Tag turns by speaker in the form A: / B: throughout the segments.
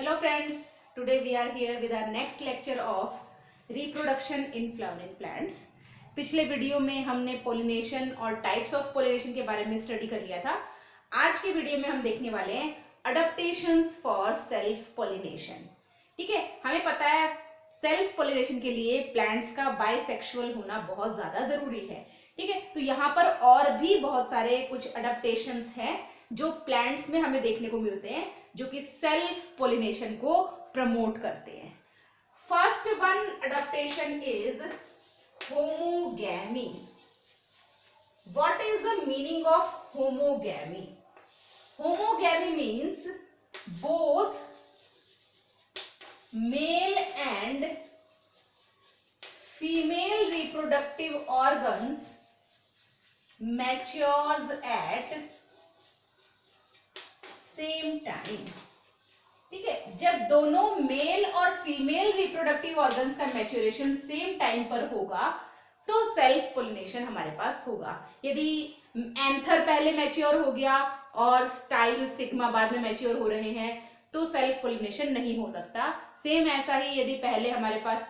A: Hello friends, today we are here with our next lecture of reproduction in flowering plants. पिछले video में हमने pollination और types of pollination के बारे में स्टडी कर लिया था. आज की वीडियो में हम देखने वाले हैं अडेप्टेशंस फॉर सेल्फ पोलिनेशन. ठीक है, हमें पता है सेल्फ पोलिनेशन के लिए प्लांट्स का बाइसेक्सुअल होना बहुत ज्यादा जरूरी है. ठीक है, तो यहाँ पर और भी बहुत सारे कुछ अडेप्टेशंस हैं जो प्लांट्स में हमें देखने को मिलते हैं जो कि सेल्फ पोलिनेशन को प्रमोट करते हैं. First one adaptation is homogamy. What is the meaning of homogamy? Homogamy means both male and female reproductive organs matures at same time. ठीक है, जब दोनों मेल और फीमेल रिप्रोडक्टिव ऑर्गन्स का मैच्योरेशन सेम टाइम पर होगा तो सेल्फ पोलिनेशन हमारे पास होगा. यदि एंथर पहले मैच्योर हो गया और स्टाइल सिग्मा बाद में मैच्योर हो रहे हैं तो सेल्फ पोलिनेशन नहीं हो सकता. सेम ऐसा ही यदि पहले हमारे पास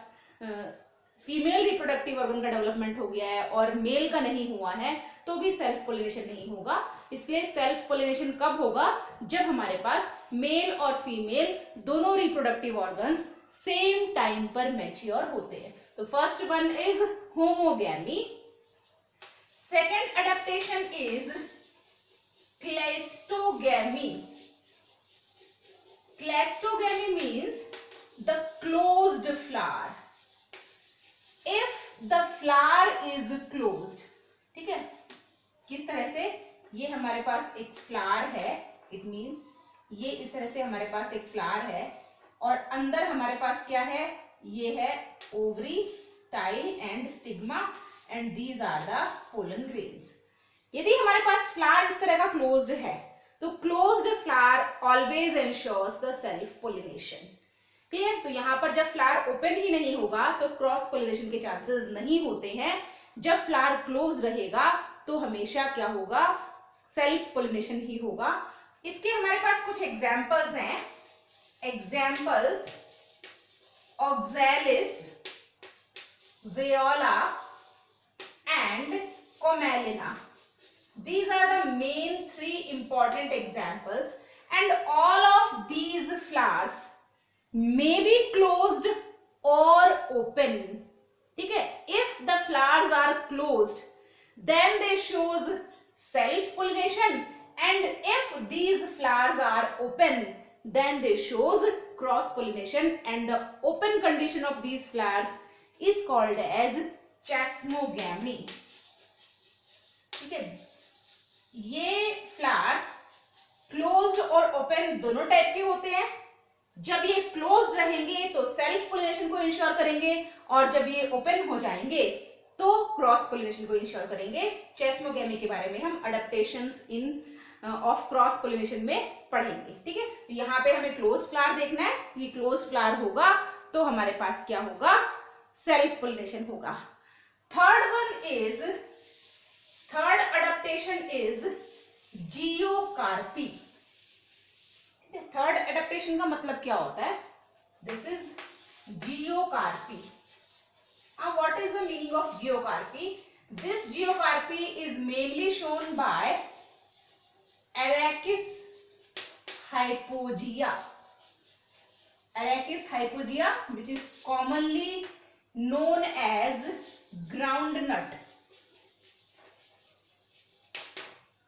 A: फीमेल रिप्रोडक्टिव ऑर्गन का डेवलपमेंट हो गया है और मेल का नहीं हुआ है तो भी सेल्फ पोलिनेशन नहीं होगा. इसलिए सेल्फ पोलिनेशन कब होगा? जब हमारे पास मेल और फीमेल दोनों रिप्रोडक्टिव ऑर्गन्स सेम टाइम पर मैच्योर होते हैं. तो first one is homogamy. Second adaptation is cleistogamy. Cleistogamy means the closed flower. If the flower is closed, ठीक है, किस तरह से? ये हमारे पास एक फ्लावर है, इट मीन ये इस तरह से हमारे पास एक फ्लावर है और अंदर हमारे पास क्या है? ये है ovary, style and stigma and these are the pollen grains. यदि हमारे पास फ्लावर इस तरह का क्लोज्ड है तो closed flower always ensures the self pollination. Clear? तो यहाँ पर जब फ्लावर ओपन ही नहीं होगा तो क्रॉस पोलिनेशन के चांसेस नहीं होते हैं. जब फ्लावर क्लोज रहेगा तो हमेशा क्या होगा? सेल्फ पोलिनेशन ही होगा. इसके हमारे पास कुछ एग्जाम्पल्स हैं. Examples Oxalis, Viola and Commelina. These are the main three important examples and all of these flowers may be closed or open. ठीक है, if the flowers are closed then they shows self pollination and if these flowers are open then they shows cross pollination and the open condition of these flowers is called as chasmogamy. ठीक है, ये flowers closed और open दोनों type के होते हैं. जब ये क्लोज्ड रहेंगे तो सेल्फ पोलिनेशन को इंश्योर करेंगे और जब ये ओपन हो जाएंगे तो क्रॉस पोलिनेशन को इंश्योर करेंगे. चेस्मोगैमी के बारे में हम adaptations in of cross pollination में पढ़ेंगे. ठीक है, तो यहाँ पे हमें क्लोज फ्लावर देखना है. ये क्लोज फ्लावर होगा तो हमारे पास क्या होगा? सेल्फ पोलिनेशन होगा. Third adaptation is geocarpy. Third adaptation का मतलब क्या होता है? This is geocarpy. What is the meaning of geocarpy? This geocarpy is mainly shown by Arachis hypogaea. Arachis hypogaea which is commonly known as groundnut.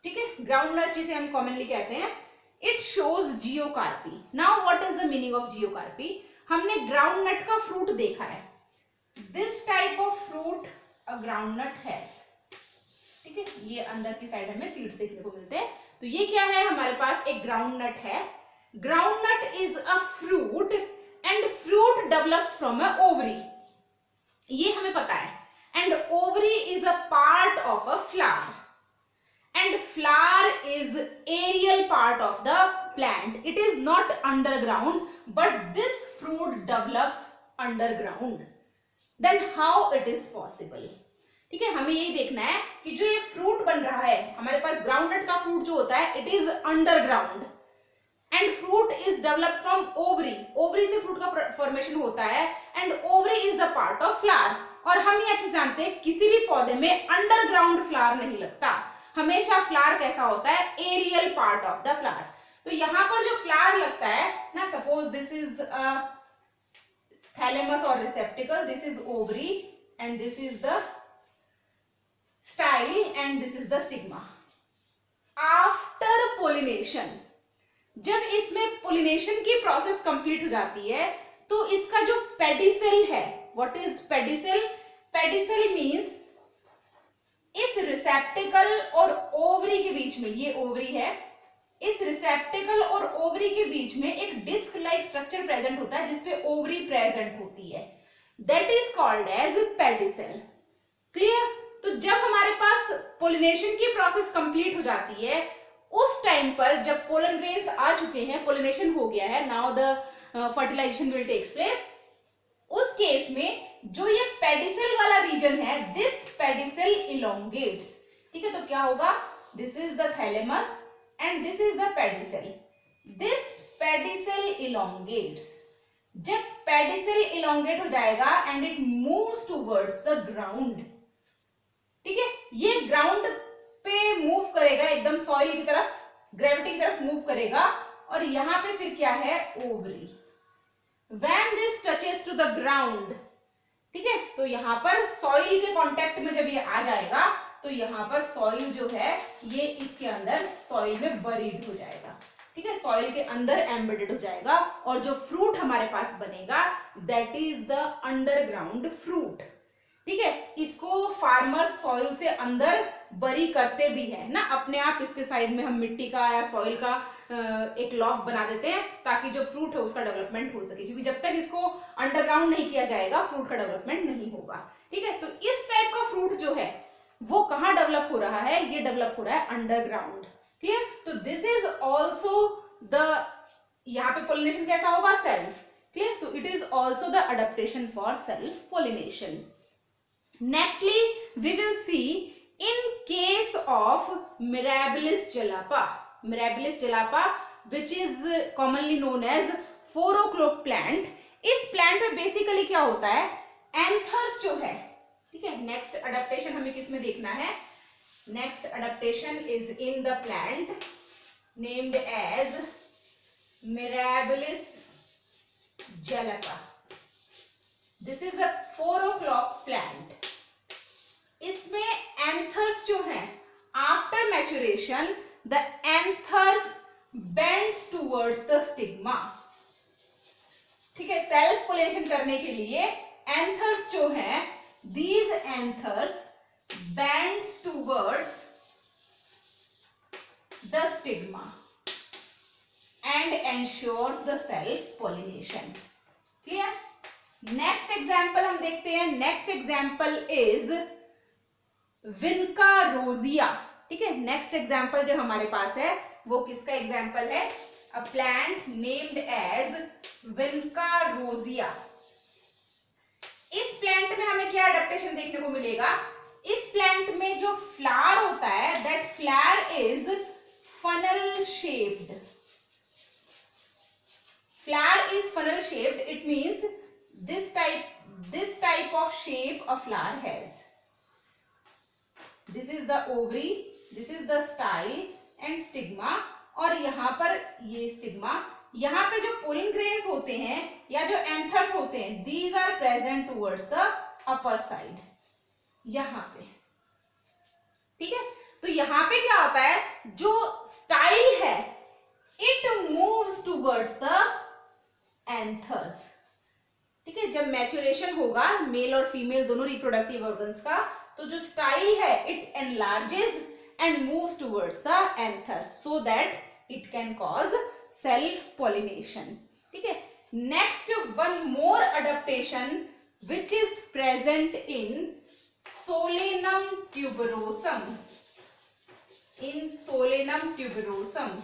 A: ठीक है, groundnut जिसे हम commonly कहते हैं. It shows geocarpy. Now what is the meaning of geocarpy? हमने groundnut का fruit देखा है. This type of fruit a groundnut has. ठीक है, ये अंदर की साइड हमें सीड्स देखने को मिलते हैं. तो ये क्या है? हमारे पास एक groundnut है. Groundnut is a fruit and fruit develops from a ovary. ये हमें पता है. And ovary is a part of a flower. And flower is aerial part of the plant. It is not underground, but this fruit develops underground. Then how it is possible? ठीक है, हमें यही देखना है कि जो ये फ्रूट बन रहा है हमारे पास, ग्राउंडनट का फ्रूट जो होता है, it is underground. And fruit is developed from ovary, ovary से फ्रूट का फॉर्मेशन होता है, and ovary is the part of flower. और हम ये अच्छे जानते हैं किसी भी पौधे में अंडरग्राउंड फ्लावर नहीं लगता, हमेशा फ्लावर कैसा होता है, aerial part of the flower. तो यहाँ पर जो फ्लावर लगता है ना, सपोज दिस इज थैलेमस और रिसेप्टिकल, this is ovary and this is the style and this is the sigma. After pollination, जब इसमें पोलिनेशन की प्रोसेस कंप्लीट हो जाती है तो इसका जो पेडिसल है, what is pedicel, pedicel means इस रिसेप्टिकल और ओवरी के बीच में, ये ओवरी है, इस रिसेप्टिकल और ओवरी के बीच में एक डिस्क लाइक स्ट्रक्चर प्रेजेंट होता है जिसपे ओवरी प्रेजेंट होती है, that is called as pedicel. Clear? तो जब हमारे पास पोलिनेशन की प्रोसेस कंप्लीट हो जाती है, उस टाइम पर जब पोलन ग्रेन्स आ चुके हैं, पोलिनेशन हो गया है, now the fertilisation will takes place, उस केस में जो ये पेडिसल वाला रीजन है, दिस पेडिसल इलोंगेट्स। ठीक है, तो क्या होगा, this is the thalamus and this is the pedicel, this pedicel elongates. जब पेडिसल इलोंगेट हो जाएगा and it moves towards the ground, ठीक है, ये ग्राउंड पे मूव करेगा, एकदम सॉइल की तरफ, ग्रेविटी की तरफ मूव करेगा, और यहां पे फिर क्या है, ovary. When this touches to the ground, ठीक है, तो यहां पर सॉइल के कांटेक्ट में जब ये आ जाएगा तो यहां पर सॉइल जो है ये इसके अंदर सॉइल में बरीड हो जाएगा, ठीक है, सॉइल के अंदर एम्बेडेड हो जाएगा, और जो फ्रूट हमारे पास बनेगा that is the underground fruit. ठीक है, इसको फार्मर सॉइल से अंदर बरी करते भी है ना, अपने आप इसके साइड में हम मिट्टी का या सॉइल का एक लॉक बना देते हैं ताकि जो फ्रूट है उसका डेवलपमेंट हो सके, क्योंकि जब तक इसको अंडरग्राउंड नहीं किया जाएगा फ्रूट का डेवलपमेंट नहीं होगा। ठीक है, तो इस टाइप का फ्रूट जो है वो कहाँ डेवलप हो रहा है, ये डेवलप हो रहा है अंडरग्राउंड। क्लियर? तो दिस इज ऑल्सो द, यहाँ पे पोलिनेशन कैसा होगा, सेल्फ। क्लियर? तो it is also the adaptation for self pollination. Nextly, we will see in case of Mirabilis jalapa. Mirabilis jalapa, which is commonly known as 4 o'clock plant. इस plant में basically क्या होता है, anthers जो है, ठीक है, नेक्स्ट अडेप्टेशन हमें किस में देखना है, next adaptation is in the plant named as Mirabilis jalapa. This is a 4 o'clock plant. इसमें एंथर्स जो हैं, after maturation the anthers bends towards the stigma. ठीक है, सेल्फ पोलिनेशन करने के लिए एंथर्स जो हैं, these anthers bends towards the stigma and ensures the self pollination. Clear? Next example हम देखते हैं, next example is Vinca rosea. ठीक है, नेक्स्ट एग्जाम्पल जो हमारे पास है वो किसका एग्जाम्पल है, अ प्लांट नेम्ड एज विनका रोजिया। इस प्लांट में हमें क्या अडेप्टेशन देखने को मिलेगा, इस प्लांट में जो फ्लावर होता है that flower is funnel shaped. Flower is funnel shaped, it means this type of shape a flower has. This is the ovary, this is the style and stigma, और यहाँ पर ये स्टिग्मा, यहाँ पे जो पोलन ग्रेन्स होते हैं या जो एंथर्स होते हैं, these are present towards the upper side, यहाँ पे। ठीक है, तो यहाँ पे क्या होता है, जो स्टाइल है it moves towards the anthers। ठीक है, जब मैच्योरेशन होगा मेल और फीमेल दोनों रिप्रोडक्टिव ऑर्गन्स का, तो जो स्टाइल है it enlarges and moves towards the anther so that it can cause self pollination. ठीक है, next one more adaptation which is present in Solanum tuberosum. In Solanum tuberosum,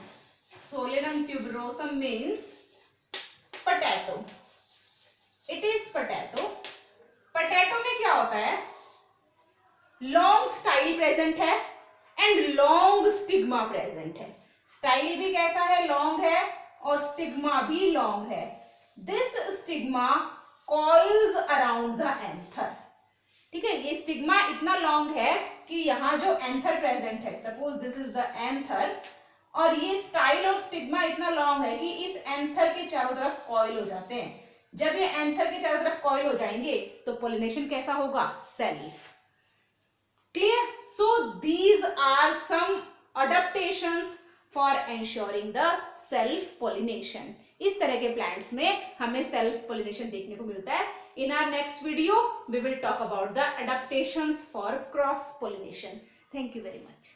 A: Solanum tuberosum means potato, it is potato. Potato में क्या होता है, long style present है and long stigma present है। Style भी कैसा है, लॉन्ग है, और स्टिग्मा भी लॉन्ग है. This stigma coils around the anther. ठीक है, ये स्टिग्मा इतना लॉन्ग है कि यहाँ जो एंथर प्रेजेंट है, suppose this is the anther, और ये स्टाइल और स्टिग्मा इतना लॉन्ग है कि इस एंथर के चारों तरफ कॉइल हो जाते हैं. जब ये एंथर के चारों तरफ कॉइल हो जाएंगे तो पोलिनेशन कैसा होगा? Self. Clear? So these are some adaptations for ensuring the self pollination. इस तरह के प्लांट्स में हमें सेल्फ पोलिनेशन देखने को मिलता है. In our next video we will talk about the adaptations for cross pollination. Thank you very much.